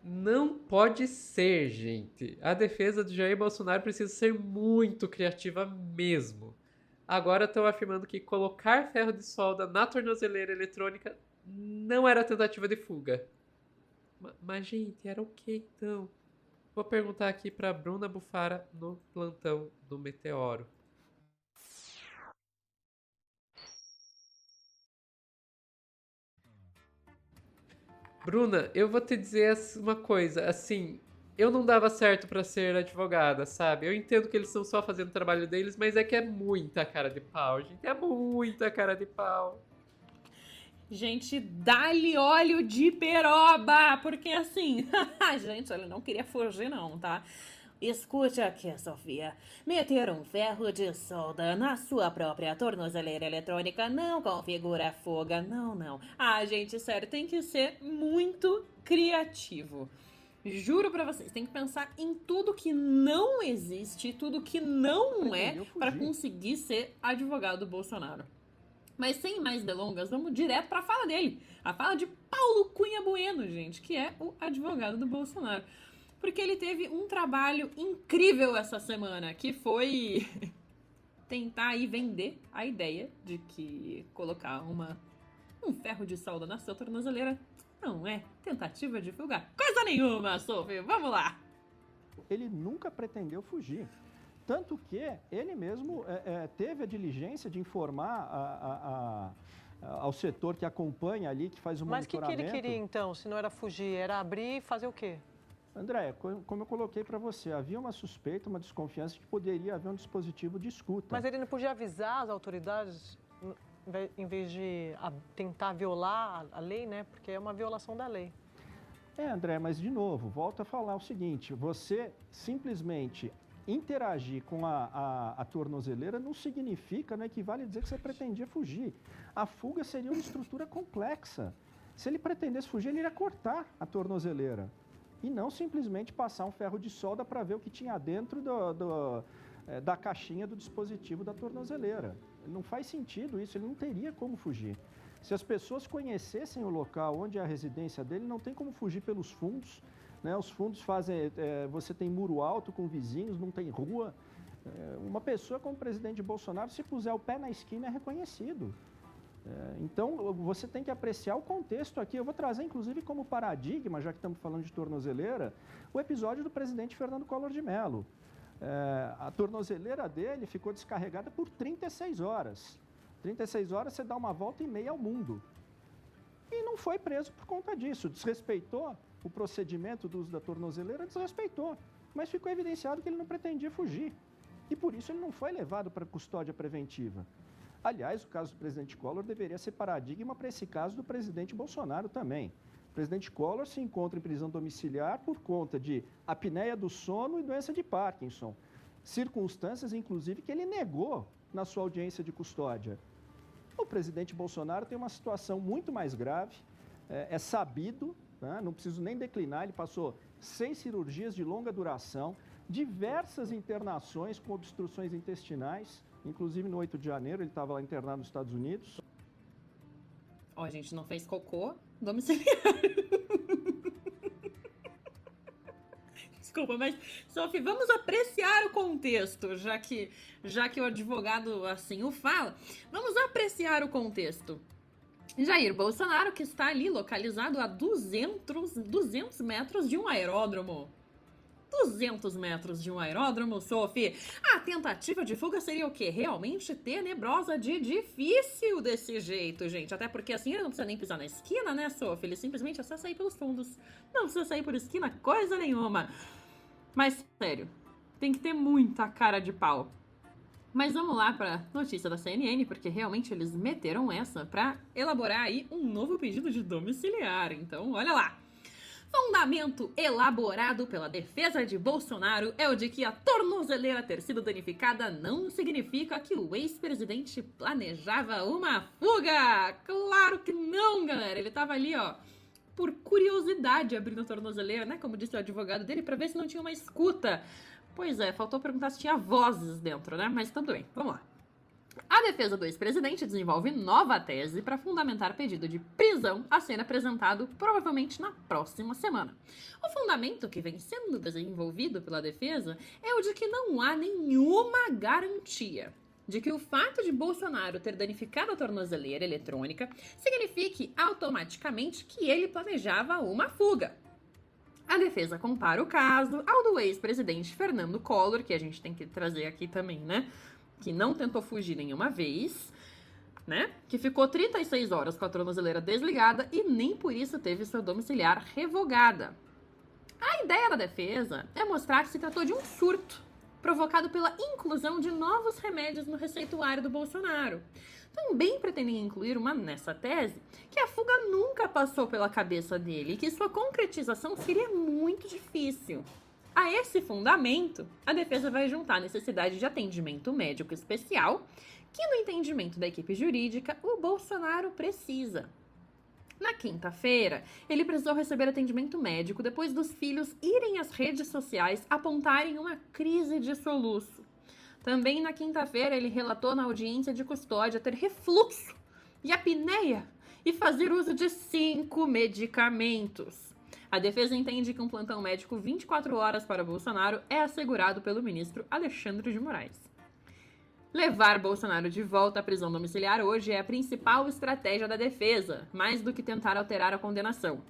Não pode ser, gente. A defesa do Jair Bolsonaro precisa ser muito criativa mesmo. Agora estão afirmando que colocar ferro de solda na tornozeleira eletrônica não era tentativa de fuga. Mas, gente, era o que então? Vou perguntar aqui para Bruna Bufara no plantão do Meteoro. Bruna, eu vou te dizer uma coisa, assim, eu não dava certo pra ser advogada, sabe? Eu entendo que eles estão só fazendo o trabalho deles, mas é que é muita cara de pau, gente, é muita cara de pau. Gente, dá-lhe óleo de peroba, porque assim, gente, ele não queria fugir não, tá? Escute aqui, Sofia. Meter um ferro de solda na sua própria tornozeleira eletrônica não configura fuga, não. Ah, gente, sério, tem que ser muito criativo. Juro pra vocês, tem que pensar em tudo que não existe, tudo que não é, Pretendeu pra fugir. conseguir ser advogado do Bolsonaro. Mas sem mais delongas, vamos direto para a fala dele. A fala de Paulo Cunha Bueno, gente, que é o advogado do Bolsonaro. Porque ele teve um trabalho incrível essa semana, que foi tentar aí vender a ideia de que colocar um ferro de solda na sua tornozeleira não é tentativa de fuga coisa nenhuma, Sophie. Vamos lá! Ele nunca pretendeu fugir. Tanto que ele mesmo teve a diligência de informar ao setor que acompanha ali, que faz o Mas o que monitoramento. ele queria então, se não era fugir? Era abrir e fazer o quê? André, como eu coloquei para você, havia uma suspeita, uma desconfiança de que poderia haver um dispositivo de escuta. Mas ele não podia avisar as autoridades em vez de tentar violar a lei, né? Porque é uma violação da lei. André, mas de novo, volto a falar o seguinte, você simplesmente interagir com a tornozeleira não significa, não equivale a dizer que você pretendia fugir. A fuga seria uma estrutura complexa. Se ele pretendesse fugir, ele iria cortar a tornozeleira e não simplesmente passar um ferro de solda para ver o que tinha dentro da caixinha do dispositivo da tornozeleira. Não faz sentido isso, ele não teria como fugir. Se as pessoas conhecessem o local onde é a residência dele, não tem como fugir pelos fundos. Né? Os fundos fazem... você tem muro alto com vizinhos, não tem rua. Uma pessoa como o presidente Bolsonaro, se puser o pé na esquina, é reconhecido. Então, você tem que apreciar o contexto aqui. Eu vou trazer, inclusive, como paradigma, já que estamos falando de tornozeleira, o episódio do presidente Fernando Collor de Mello. A tornozeleira dele ficou descarregada por 36 horas. 36 horas você dá uma volta e meia ao mundo. E não foi preso por conta disso. Desrespeitou o procedimento do uso da tornozeleira, desrespeitou. Mas ficou evidenciado que ele não pretendia fugir. E por isso ele não foi levado para custódia preventiva. Aliás, o caso do presidente Collor deveria ser paradigma para esse caso do presidente Bolsonaro também. O presidente Collor se encontra em prisão domiciliar por conta de apneia do sono e doença de Parkinson. Circunstâncias, inclusive, que ele negou na sua audiência de custódia. O presidente Bolsonaro tem uma situação muito mais grave, é sabido, né? Não preciso nem declinar, ele passou 6 cirurgias de longa duração, diversas internações com obstruções intestinais, inclusive no 8 de janeiro ele estava lá internado nos Estados Unidos. Ó, gente, não fez cocô domiciliar. Desculpa, mas, Sophie, vamos apreciar o contexto, já que o advogado assim o fala. Vamos apreciar o contexto. Jair Bolsonaro, que está ali localizado a 200 metros de um aeródromo. 200 metros de um aeródromo, Sophie. A tentativa de fuga seria o quê? Realmente tenebrosa de difícil desse jeito, gente. Até porque assim ele não precisa nem pisar na esquina, né, Sophie? Ele simplesmente é só sair pelos fundos. Não precisa sair por esquina coisa nenhuma. Mas, sério, tem que ter muita cara de pau. Mas vamos lá para notícia da CNN, porque realmente eles meteram essa para elaborar aí um novo pedido de domiciliar. Então, olha lá. Fundamento elaborado pela defesa de Bolsonaro é o de que a tornozeleira ter sido danificada não significa que o ex-presidente planejava uma fuga. Claro que não, galera. Ele tava ali, ó, por curiosidade abrindo a tornozeleira, né? Como disse o advogado dele, pra ver se não tinha uma escuta. Pois é, faltou perguntar se tinha vozes dentro, né? Mas tudo bem, vamos lá. A defesa do ex-presidente desenvolve nova tese para fundamentar pedido de prisão a ser apresentado provavelmente na próxima semana. O fundamento que vem sendo desenvolvido pela defesa é o de que não há nenhuma garantia de que o fato de Bolsonaro ter danificado a tornozeleira eletrônica signifique automaticamente que ele planejava uma fuga. A defesa compara o caso ao do ex-presidente Fernando Collor, que a gente tem que trazer aqui também, né? Que não tentou fugir nenhuma vez, né? Que ficou 36 horas com a tornozeleira desligada e nem por isso teve sua domiciliar revogada. A ideia da defesa é mostrar que se tratou de um surto provocado pela inclusão de novos remédios no receituário do Bolsonaro. Também pretendem incluir nessa tese que a fuga nunca passou pela cabeça dele e que sua concretização seria muito difícil. A esse fundamento, a defesa vai juntar a necessidade de atendimento médico especial, que no entendimento da equipe jurídica, o Bolsonaro precisa. Na quinta-feira, ele precisou receber atendimento médico depois dos filhos irem às redes sociais apontarem uma crise de soluço. Também na quinta-feira, ele relatou na audiência de custódia ter refluxo e apneia e fazer uso de 5 medicamentos. A defesa entende que um plantão médico 24 horas para Bolsonaro é assegurado pelo ministro Alexandre de Moraes. Levar Bolsonaro de volta à prisão domiciliar hoje é a principal estratégia da defesa, mais do que tentar alterar a condenação.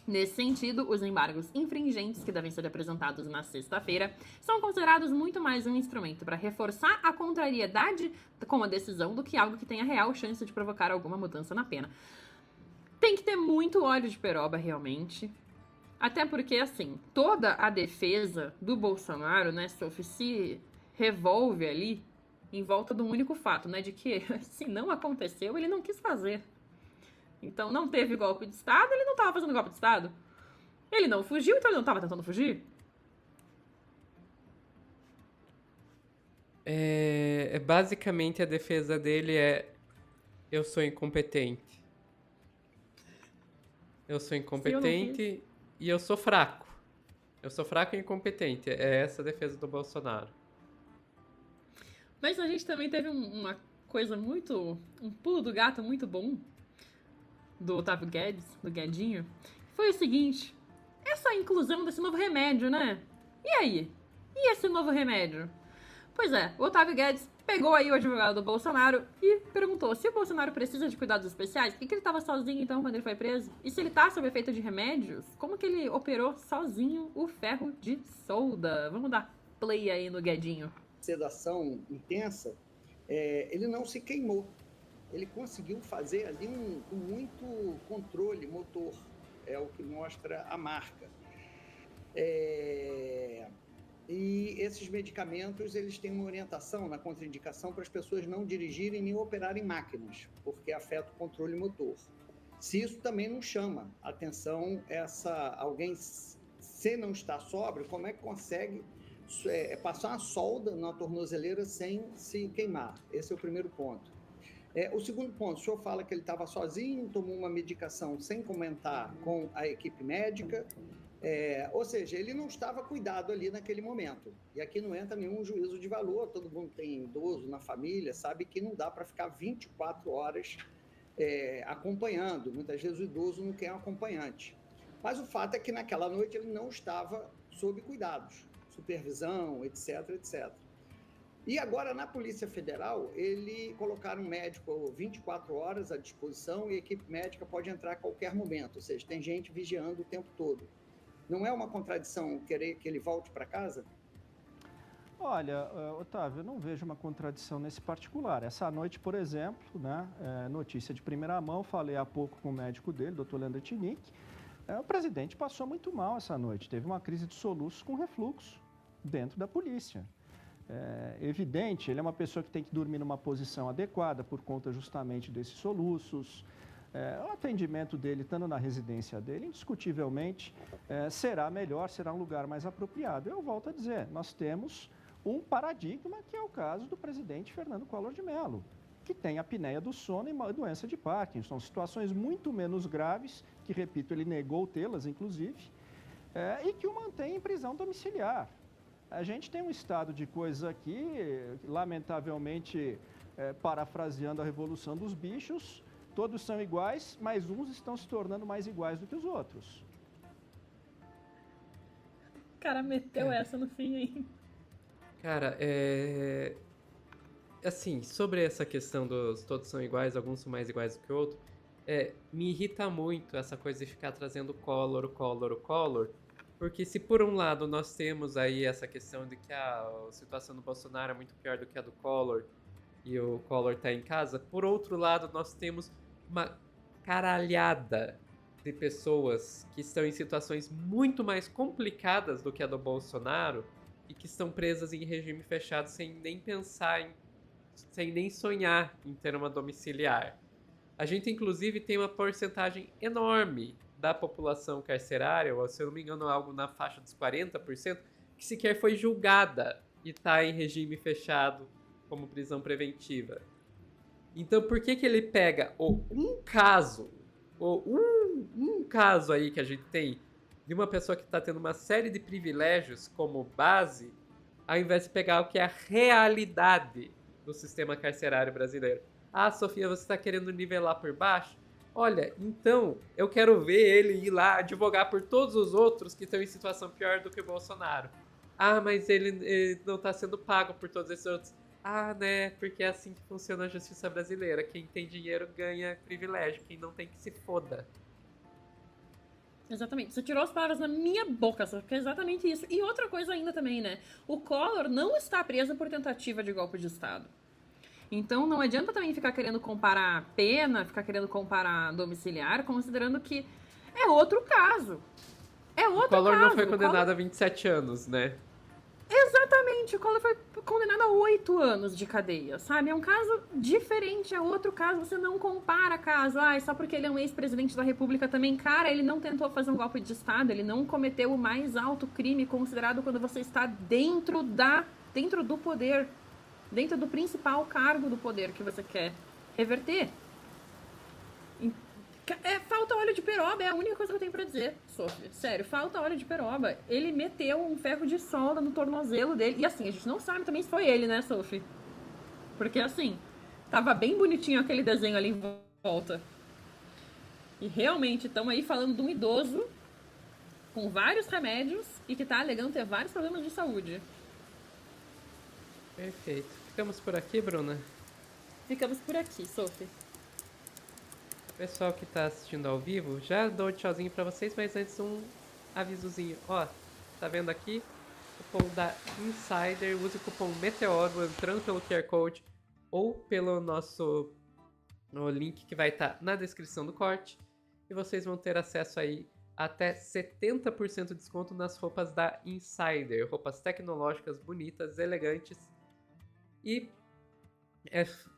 Nesse sentido, os embargos infringentes que devem ser apresentados na sexta-feira são considerados muito mais um instrumento para reforçar a contrariedade com a decisão do que algo que tenha real chance de provocar alguma mudança na pena. Tem que ter muito óleo de peroba, realmente. Até porque, assim, toda a defesa do Bolsonaro, né, se revolve ali em volta de um único fato, né, de que se não aconteceu, ele não quis fazer. Então, não teve golpe de Estado, ele não estava fazendo golpe de Estado. Ele não fugiu, então ele não estava tentando fugir. Basicamente, a defesa dele é: eu sou incompetente. Eu sou incompetente e eu sou fraco. Eu sou fraco e incompetente. É essa a defesa do Bolsonaro. Mas a gente também teve uma coisa muito... um pulo do gato muito bom do Otávio Guedes, do Guedinho. Foi o seguinte: essa inclusão desse novo remédio, né? E aí? E esse novo remédio? Pois é, o Otávio Guedes pegou aí o advogado do Bolsonaro e perguntou se o Bolsonaro precisa de cuidados especiais, por que ele estava sozinho então quando ele foi preso? E se ele tá sob efeito de remédios, como que ele operou sozinho o ferro de solda? Vamos dar play aí no Guedinho. Sedação intensa, ele não se queimou. Ele conseguiu fazer ali com muito controle motor, é o que mostra a marca. E esses medicamentos, eles têm uma orientação na contraindicação para as pessoas não dirigirem nem operarem máquinas, porque afeta o controle motor. Se isso também não chama atenção, alguém, se não está sóbrio, como é que consegue passar uma solda na tornozeleira sem se queimar? Esse é o primeiro ponto. O segundo ponto, o senhor fala que ele estava sozinho, tomou uma medicação sem comentar com a equipe médica, ou seja, ele não estava cuidado ali naquele momento. E aqui não entra nenhum juízo de valor, todo mundo tem idoso na família, sabe que não dá para ficar 24 horas acompanhando. Muitas vezes o idoso não quer um acompanhante. Mas o fato é que naquela noite ele não estava sob cuidados, supervisão, etc, etc. E agora, na Polícia Federal, ele colocaram um médico 24 horas à disposição e a equipe médica pode entrar a qualquer momento, ou seja, tem gente vigiando o tempo todo. Não é uma contradição querer que ele volte para casa? Olha, Otávio, eu não vejo uma contradição nesse particular. Essa noite, por exemplo, né, notícia de primeira mão, falei há pouco com o médico dele, Dr. Leandro Etinick, o presidente passou muito mal essa noite, teve uma crise de soluços com refluxo dentro da polícia. Evidente, ele é uma pessoa que tem que dormir numa posição adequada por conta justamente desses soluços. O atendimento dele, estando na residência dele, indiscutivelmente será melhor, será um lugar mais apropriado. Eu volto a dizer, nós temos um paradigma que é o caso do presidente Fernando Collor de Mello, que tem apneia do sono e uma doença de Parkinson. São situações muito menos graves, que, repito, ele negou tê-las, inclusive, e que o mantém em prisão domiciliar. A gente tem um estado de coisas aqui, lamentavelmente, parafraseando a Revolução dos Bichos, todos são iguais, mas uns estão se tornando mais iguais do que os outros. O cara meteu essa no fim aí. Cara, assim, sobre essa questão dos todos são iguais, alguns são mais iguais do que o outro, me irrita muito essa coisa de ficar trazendo Collor, porque se por um lado nós temos aí essa questão de que a situação do Bolsonaro é muito pior do que a do Collor e o Collor tá em casa, por outro lado nós temos uma caralhada de pessoas que estão em situações muito mais complicadas do que a do Bolsonaro e que estão presas em regime fechado sem nem pensar, sem nem sonhar em ter uma domiciliar. A gente, inclusive, tem uma porcentagem enorme da população carcerária, ou se eu não me engano, algo na faixa dos 40%, que sequer foi julgada e está em regime fechado como prisão preventiva. Então, por que ele pega um caso aí que a gente tem de uma pessoa que está tendo uma série de privilégios como base, ao invés de pegar o que é a realidade do sistema carcerário brasileiro? Ah, Sofia, você está querendo nivelar por baixo? Olha, então eu quero ver ele ir lá advogar por todos os outros que estão em situação pior do que o Bolsonaro. Ah, mas ele não está sendo pago por todos esses outros. Ah, né, porque é assim que funciona a justiça brasileira. Quem tem dinheiro ganha privilégio, quem não tem que se foda. Exatamente. Você tirou as palavras na minha boca, só que é exatamente isso. E outra coisa ainda também, né? O Collor não está preso por tentativa de golpe de Estado. Então não adianta também ficar querendo comparar pena, ficar querendo comparar domiciliar, considerando que é outro caso. É outro caso. O Collor não foi condenado a 27 anos, né? Exatamente, o Collor foi condenado a 8 anos de cadeia, sabe? É um caso diferente, é outro caso, você não compara caso. Só porque ele é um ex-presidente da República também. Cara, ele não tentou fazer um golpe de Estado, ele não cometeu o mais alto crime considerado quando você está dentro do poder, dentro do principal cargo do poder que você quer reverter. Falta óleo de peroba, é a única coisa que eu tenho pra dizer, Sophie. Sério, falta óleo de peroba. Ele meteu um ferro de solda no tornozelo dele. E assim, a gente não sabe também se foi ele, né, Sophie? Porque assim, tava bem bonitinho aquele desenho ali em volta. E realmente, estão aí falando de um idoso com vários remédios e que tá alegando ter vários problemas de saúde. Perfeito. Ficamos por aqui, Bruna? Ficamos por aqui, Sophie. Pessoal que tá assistindo ao vivo, já dou um tchauzinho pra vocês, mas antes um avisozinho. Ó, tá vendo aqui? Cupom da Insider, use o cupom METEORO entrando pelo QR Code ou pelo no link que vai estar na descrição do corte. E vocês vão ter acesso aí até 70% de desconto nas roupas da Insider. Roupas tecnológicas, bonitas, elegantes. E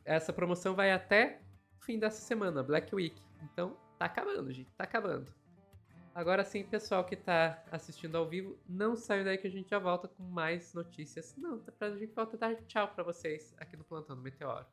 essa promoção vai até fim dessa semana, Black Week. Então, tá acabando, gente. Tá acabando. Agora sim, pessoal que tá assistindo ao vivo, não saiam daí que a gente já volta com mais notícias. Não, pra gente volta a dar tchau pra vocês aqui no Plantão do Meteoro.